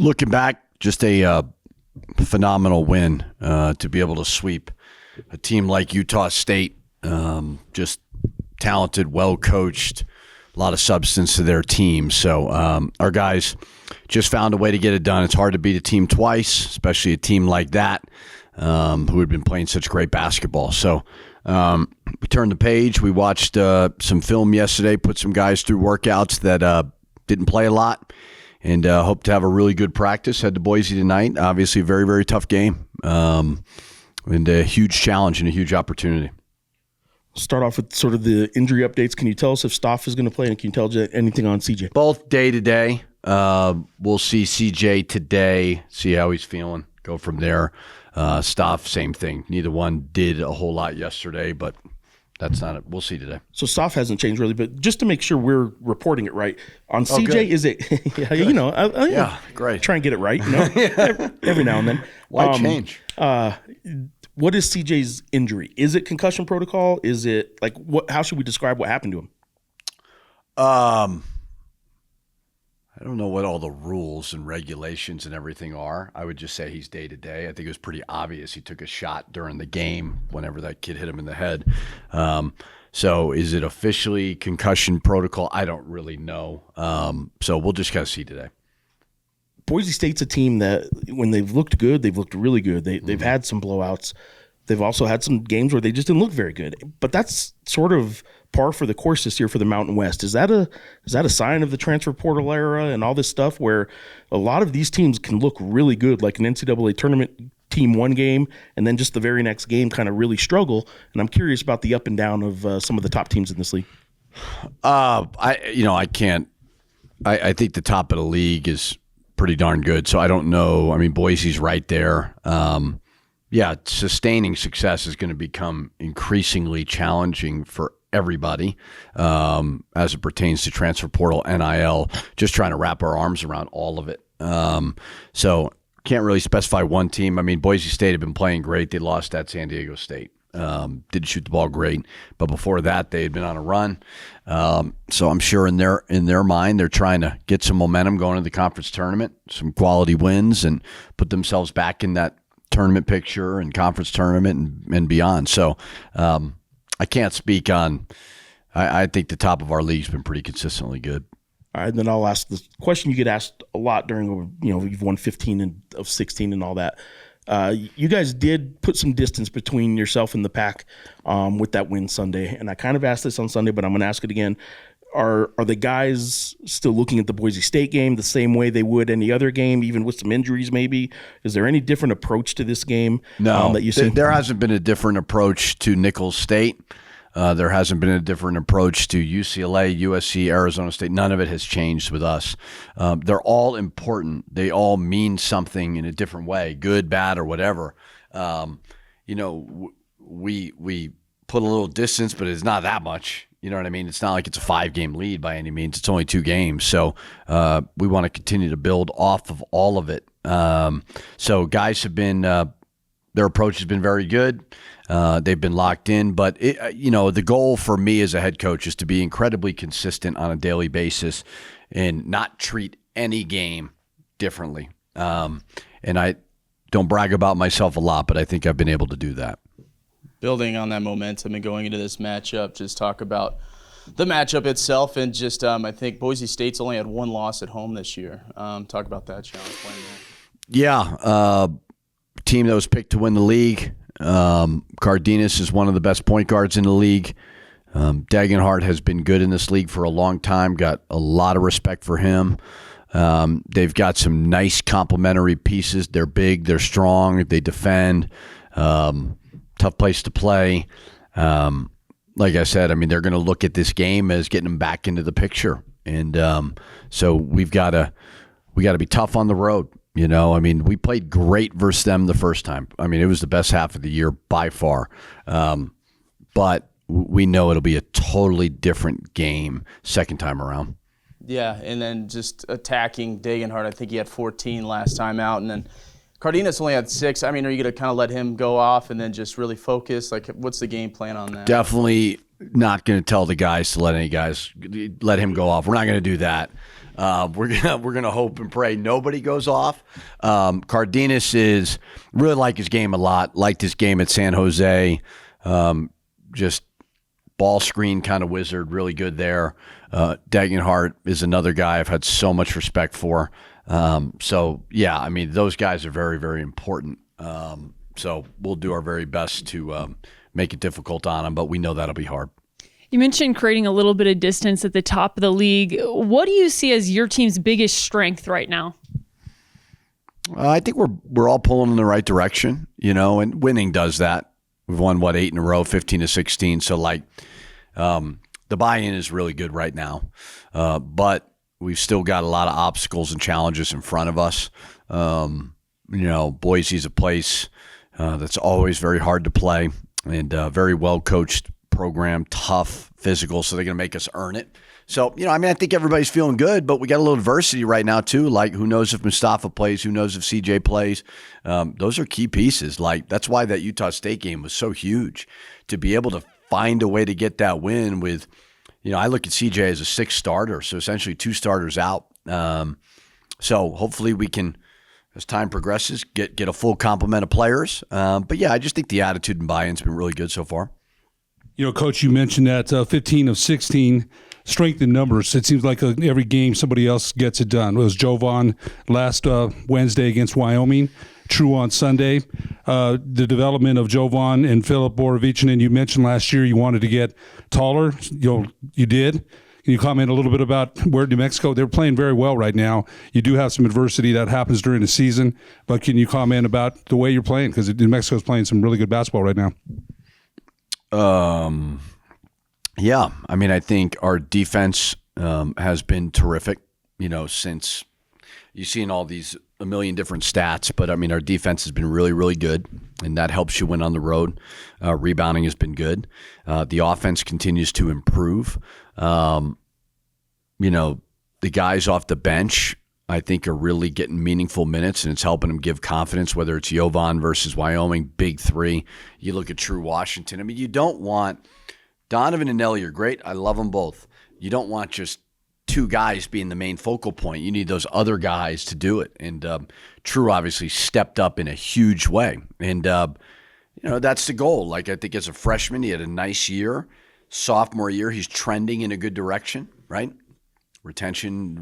Looking back, just a phenomenal win to be able to sweep a team like Utah State. Just talented, well coached, a lot of substance to their team. So our guys just found a way to get it done. It's hard to beat a team twice, especially a team like that who had been playing such great basketball. So we turned the page. We watched some film yesterday, put some guys through workouts that didn't play a lot, and hope to have a really good practice. Head to Boise tonight. Obviously a very, very tough game and a huge challenge and a huge opportunity. Start off with sort of the injury updates. Can you tell us if Stoff is going to play, and can you tell us anything on CJ? Both day to day. We'll see CJ today, see how he's feeling, go from there. Stoff, same thing. Neither one did a whole lot yesterday, but that's not it. We'll see today. So Stoff hasn't changed really, but just to make sure we're reporting it right. On CJ, good. Is it, Yeah, great. Try and get it right, every now and then. Why change? What is CJ's injury? Is it concussion protocol? Is it like what? How should we describe what happened to him? I don't know what all the rules and regulations and everything are. I would just say he's day to day. I think it was pretty obvious he took a shot during the game whenever that kid hit him in the head. So is it officially concussion protocol? I don't really know. So we'll just kind of see today. Boise State's a team that when they've looked good, they've looked really good. They've had some blowouts. They've also had some games where they just didn't look very good. But that's sort of par for the course this year for the Mountain West. Is that a sign of the transfer portal era and all this stuff where a lot of these teams can look really good, like an NCAA tournament team one game and then just the very next game kind of really struggle? And I'm curious about the up and down of some of the top teams in this league. I can't. I think the top of the league is pretty darn good. So I don't know. I mean, Boise's right there. Sustaining success is going to become increasingly challenging for everybody as it pertains to transfer portal, NIL, just trying to wrap our arms around all of it. So can't really specify one team. I mean, Boise State had been playing great. They lost at San Diego State. Didn't shoot the ball great, but before that they had been on a run. So I'm sure in their mind they're trying to get some momentum going to the conference tournament, some quality wins, and put themselves back in that tournament picture and conference tournament and beyond. So I can't speak on. I think the top of our league's been pretty consistently good. All right, and then I'll ask the question you get asked a lot during, you've won 15 of 16 and all that. You guys did put some distance between yourself and the pack with that win Sunday, and I kind of asked this on Sunday, but I'm going to ask it again. Are the guys still looking at the Boise State game the same way they would any other game, even with some injuries maybe? Is there any different approach to this game? No, that you see? There hasn't been a different approach to Nicholls State. There hasn't been a different approach to UCLA, USC, Arizona State. None of it has changed with us. They're all important. They all mean something in a different way, good, bad, or whatever. We put a little distance, but it's not that much. You know what I mean? It's not like it's a 5-game lead by any means. It's only 2 games. So we want to continue to build off of all of it. So guys have been their approach has been very good. They've been locked in. But, the goal for me as a head coach is to be incredibly consistent on a daily basis and not treat any game differently. And I don't brag about myself a lot, but I think I've been able to do that. Building on that momentum and going into this matchup, just talk about the matchup itself and just I think Boise State's only had 1 loss at home this year. Talk about that challenge playing there. Yeah, team that was picked to win the league. Cardenas is one of the best point guards in the league. Dagenhart has been good in this league for a long time. Got a lot of respect for him. They've got some nice complementary pieces. They're big. They're strong. They defend. Tough place to play. Like I said, I mean, they're going to look at this game as getting them back into the picture. And so we got to be tough on the road. I mean, we played great versus them the first time. I mean, it was the best half of the year by far. But we know it'll be a totally different game second time around. Yeah, and then just attacking Dagenhart. I think he had 14 last time out, and then Cardenas only had 6. I mean, are you going to kind of let him go off and then just really focus? Like, what's the game plan on that? Definitely not going to tell the guys to let him go off. We're not going to do that. We're gonna hope and pray nobody goes off. Cardenas is really like his game a lot. Liked his game at San Jose. Just ball screen kind of wizard, really good there. Dagenhart is another guy I've had so much respect for. So yeah, I mean those guys are very, very important. So we'll do our very best to make it difficult on them, but we know that'll be hard. You mentioned creating a little bit of distance at the top of the league. What do you see as your team's biggest strength right now? I think we're all pulling in the right direction, and winning does that. We've won 8 in a row, 15-16. So the buy-in is really good right now, but we've still got a lot of obstacles and challenges in front of us. Boise is a place that's always very hard to play and very well coached program, tough, physical, so they're going to make us earn it. So, I think everybody's feeling good, but we got a little adversity right now too. Like, who knows if Mustafa plays? Who knows if CJ plays? Those are key pieces. That's why that Utah State game was so huge, to be able to find a way to get that win with, I look at CJ as a 6th starter, so essentially 2 starters out. So hopefully we can, as time progresses, get a full complement of players. But yeah, I just think the attitude and buy-in's been really good so far. Coach, you mentioned that 15 of 16, strength in numbers. It seems like every game somebody else gets it done. It was Jovan last Wednesday against Wyoming, True on Sunday. The development of Jovan and Philip Borovichinen, you mentioned last year you wanted to get taller. You did. Can you comment a little bit about where New Mexico, they're playing very well right now. You do have some adversity that happens during the season, but can you comment about the way you're playing? Because New Mexico's playing some really good basketball right now. Yeah, I think our defense has been terrific, since you've seen all these a million different stats, but our defense has been really, really good, and that helps you win on the road. Rebounding has been good. The offense continues to improve. The guys off the bench, I think, are really getting meaningful minutes, and it's helping them give confidence, whether it's Jovan versus Wyoming, big 3. You look at True Washington. You don't want Donovan and Nelly are great. I love them both. You don't want just 2 guys being the main focal point. You need those other guys to do it. And True obviously stepped up in a huge way. And, that's the goal. I think as a freshman, he had a nice year. Sophomore year, he's trending in a good direction, right? Retention,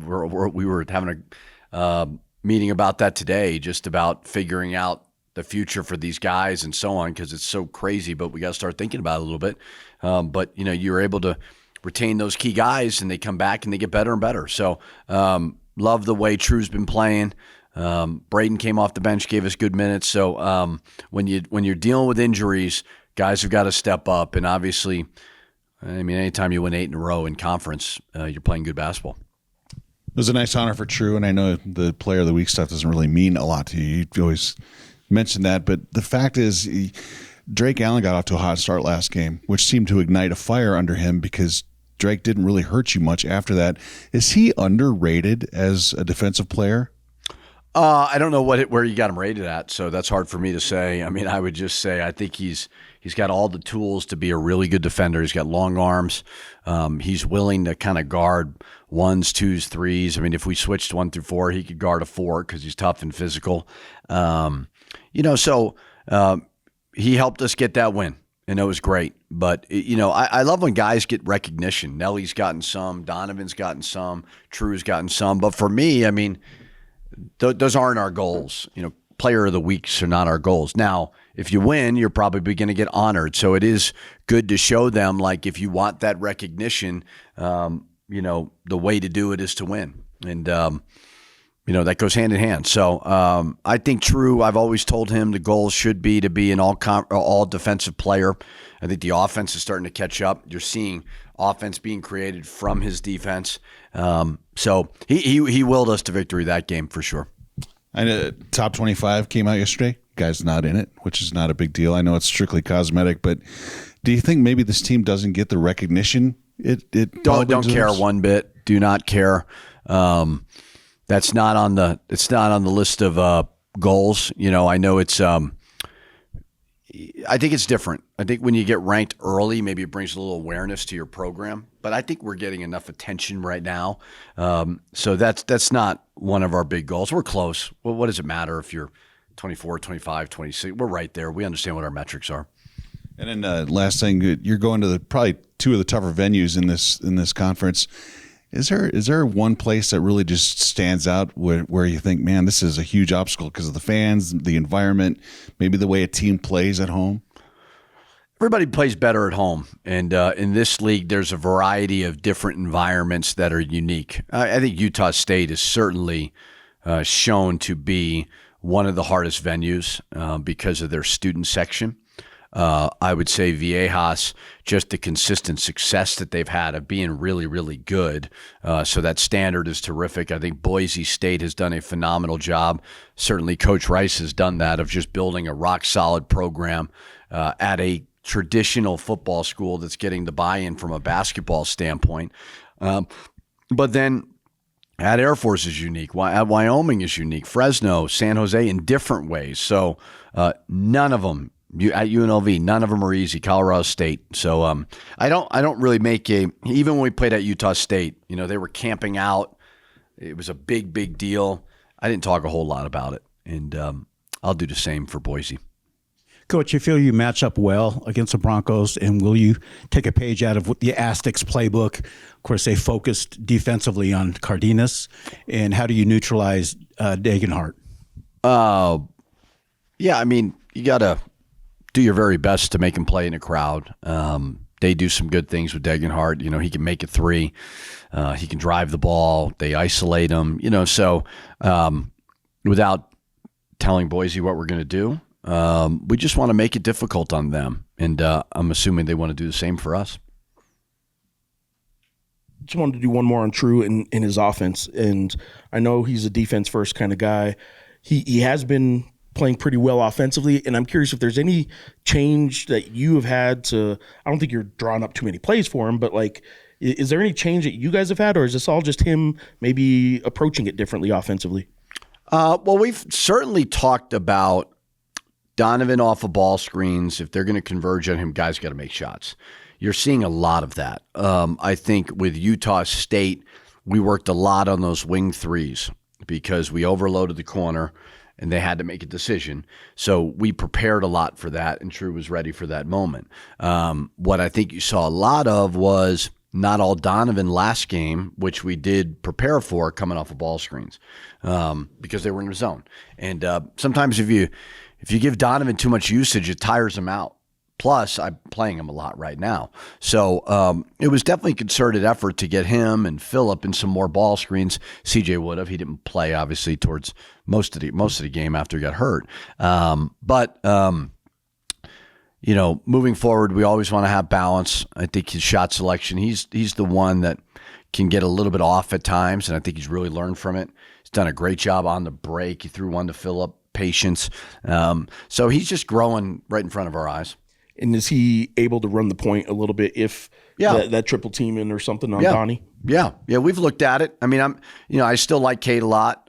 we were having a meeting about that today, just about figuring out the future for these guys and so on, because it's so crazy, but we got to start thinking about it a little bit. But, you're able to retain those key guys, and they come back and they get better and better. So love the way True's been playing. Braden came off the bench, gave us good minutes. So when you're dealing with injuries, guys have got to step up, and obviously – anytime you win 8 in a row in conference, you're playing good basketball. It was a nice honor for True, and I know the Player of the Week stuff doesn't really mean a lot to you. You always mention that, but the fact is Drake Allen got off to a hot start last game, which seemed to ignite a fire under him because Drake didn't really hurt you much after that. Is he underrated as a defensive player? I don't know where you got him rated at, so that's hard for me to say. I would just say I think he's got all the tools to be a really good defender. He's got long arms. He's willing to kind of guard 1s, 2s, 3s. If we switched 1 through 4, he could guard a 4 because he's tough and physical. So he helped us get that win, and it was great. But, I love when guys get recognition. Nelly's gotten some. Donovan's gotten some. True's gotten some. But for me, those aren't our goals. Player of the weeks are not our goals. Now, if you win, you're probably going to get honored. So it is good to show them, if you want that recognition, the way to do it is to win. And, that goes hand in hand. So I think True, I've always told him the goal should be to be an all defensive player. I think the offense is starting to catch up. You're seeing offense being created from his defense. So he willed us to victory that game for sure. I know top 25 came out yesterday. Guy's not in it, which is not a big deal. I know it's strictly cosmetic, but do you think maybe this team doesn't get the recognition it don't care one bit. Do not care. It's not on the list of goals. I know it's I think it's different. I think when you get ranked early, maybe it brings a little awareness to your program. but I think we're getting enough attention right now. So that's not one of our big goals. We're close. Well, what does it matter if you're 24, 25, 26? We're right there. We understand what our metrics are. And then last thing, you're going to probably two of the tougher venues in this conference. Is there one place that really just stands out where you think, man, this is a huge obstacle because of the fans, the environment, maybe the way a team plays at home? Everybody plays better at home, and in this league, there's a variety of different environments that are unique. I think Utah State is certainly shown to be one of the hardest venues because of their student section. I would say Viejas, just the consistent success that they've had of being really, really good. So that standard is terrific. I think Boise State has done a phenomenal job. Certainly Coach Rice has done that of just building a rock-solid program at a traditional football school that's getting the buy-in from a basketball standpoint. But then at Air Force is unique. At Wyoming is unique. Fresno, San Jose in different ways. So none of them at UNLV, none of them are easy. Colorado State. So I don't really make even when we played at Utah State, they were camping out. It was a big deal. I didn't talk a whole lot about it, and I'll do the same for Boise. Coach, you feel you match up well against the Broncos, and will you take a page out of the Aztecs playbook? Of course, they focused defensively on Cardenas, and how do you neutralize Dagenhart? Yeah, I mean, you got to do your very best to make him play in a crowd. They do some good things with Dagenhart. He can make a three. He can drive the ball. They isolate him. So without telling Boise what we're going to do, we just want to make it difficult on them. And I'm assuming they want to do the same for us. Just wanted to do one more on True in his offense. And I know he's a defense-first kind of guy. He has been playing pretty well offensively, and I'm curious if there's any change that you have had to – I don't think you're drawing up too many plays for him, but, is there any change that you guys have had, or is this all just him maybe approaching it differently offensively? Well, we've certainly talked about Donovan off of ball screens. If they're going to converge on him, guys got to make shots. You're seeing a lot of that. I think with Utah State, we worked a lot on those wing threes because we overloaded the corner and they had to make a decision. So we prepared a lot for that, and True was ready for that moment. What I think you saw a lot of was not all Donovan last game, which we did prepare for coming off of ball screens because they were in the zone. And sometimes if you give Donovan too much usage, it tires him out. Plus, I'm playing him a lot right now. So it was definitely a concerted effort to get him and Phillip in some more ball screens. CJ would have. He didn't play, obviously, towards most of the game after he got hurt. But moving forward, we always want to have balance. I think his shot selection, he's the one that can get a little bit off at times, and I think he's really learned from it. He's done a great job on the break. He threw one to Phillip. Patience. So he's just growing right in front of our eyes. And is he able to run the point a little bit if that triple team in or something on Donnie? Yeah. We've looked at it. I mean, I still like Cade a lot,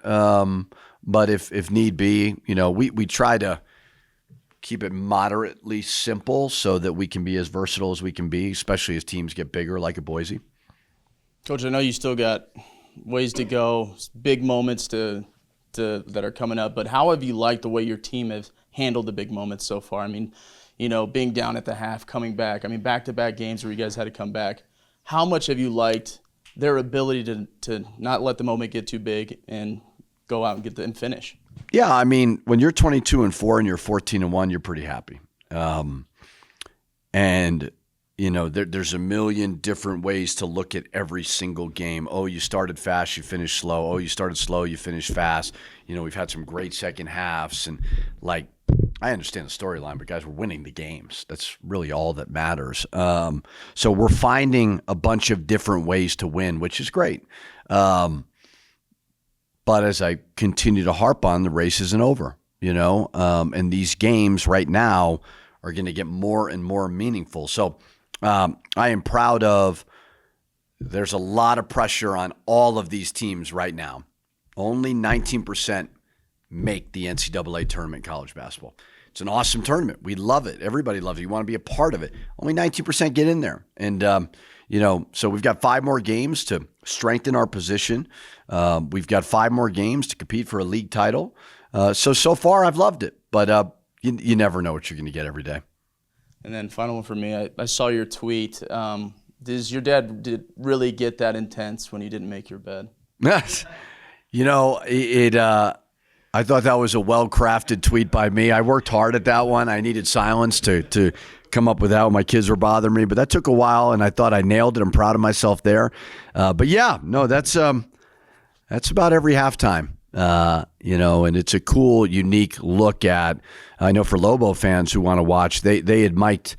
but if need be, we try to keep it moderately simple so that we can be as versatile as we can be, especially as teams get bigger, like at Boise. Coach, I know you still got ways to go, big moments that are coming up, but how have you liked the way your team has handled the big moments so far? I mean, being down at the half, coming back. I mean, back-to-back games where you guys had to come back. How much have you liked their ability to not let the moment get too big and go out and and finish? Yeah, I mean, when you're 22-4 and you're 14-1, you're pretty happy. There's a million different ways to look at every single game. Oh, you started fast, you finished slow. Oh, you started slow, you finished fast. We've had some great second halves. And, I understand the storyline, but guys, we're winning the games. That's really all that matters. So we're finding a bunch of different ways to win, which is great. But as I continue to harp on, the race isn't over, and these games right now are going to get more and more meaningful. So I am proud of there's a lot of pressure on all of these teams right now. Only 19% make the NCAA tournament in college basketball. It's an awesome tournament. We love it. Everybody loves it. You want to be a part of it. Only 19% get in there. And, so we've got 5 more games to strengthen our position. We've got 5 more games to compete for a league title. So far, I've loved it. But you never know what you're going to get every day. And then final one for me, I saw your tweet. Does your dad really get that intense when you didn't make your bed? I thought that was a well-crafted tweet by me. I worked hard at that one. I needed silence to come up with that when my kids were bothering me, but that took a while, and I thought I nailed it. I'm proud of myself there. But yeah, no, that's about every halftime. And it's a cool, unique look at. I know for Lobo fans who want to watch, they had mic'd.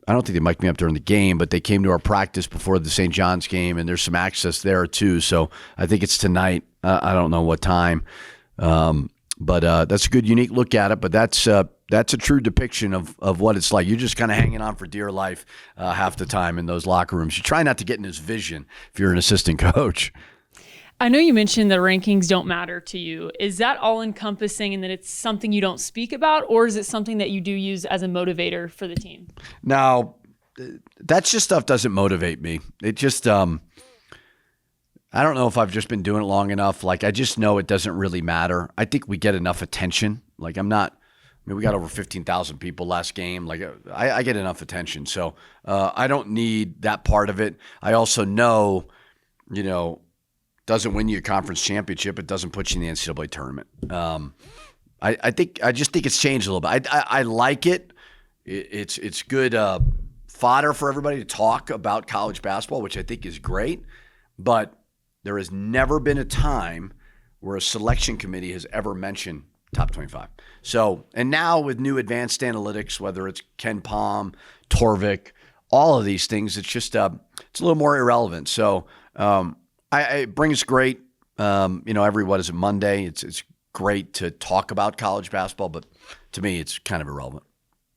I don't think they mic'd me up during the game, but they came to our practice before the St. John's game, and there's some access there too. So I think it's tonight. I don't know what time. But that's a good, unique look at it. But that's a true depiction of what it's like. You're just kind of hanging on for dear life half the time in those locker rooms. You try not to get in his vision if you're an assistant coach. I know you mentioned the rankings don't matter to you. Is that all encompassing in that it's something you don't speak about, or is it something that you do use as a motivator for the team? Now, that just stuff doesn't motivate me. It just I don't know if I've just been doing it long enough. Like, I just know it doesn't really matter. I think we get enough attention. Like, we got over 15,000 people last game. Like, I get enough attention. So I don't need that part of it. I also know, doesn't win you a conference championship. It doesn't put you in the NCAA tournament. I just think it's changed a little bit. I like it. It's good fodder for everybody to talk about college basketball, which I think is great. But there has never been a time where a selection committee has ever mentioned top 25. So, and now with new advanced analytics, whether it's Ken Palm, Torvik, all of these things, it's just it's a little more irrelevant. So it brings great, every Monday. It's great to talk about college basketball, but to me, it's kind of irrelevant.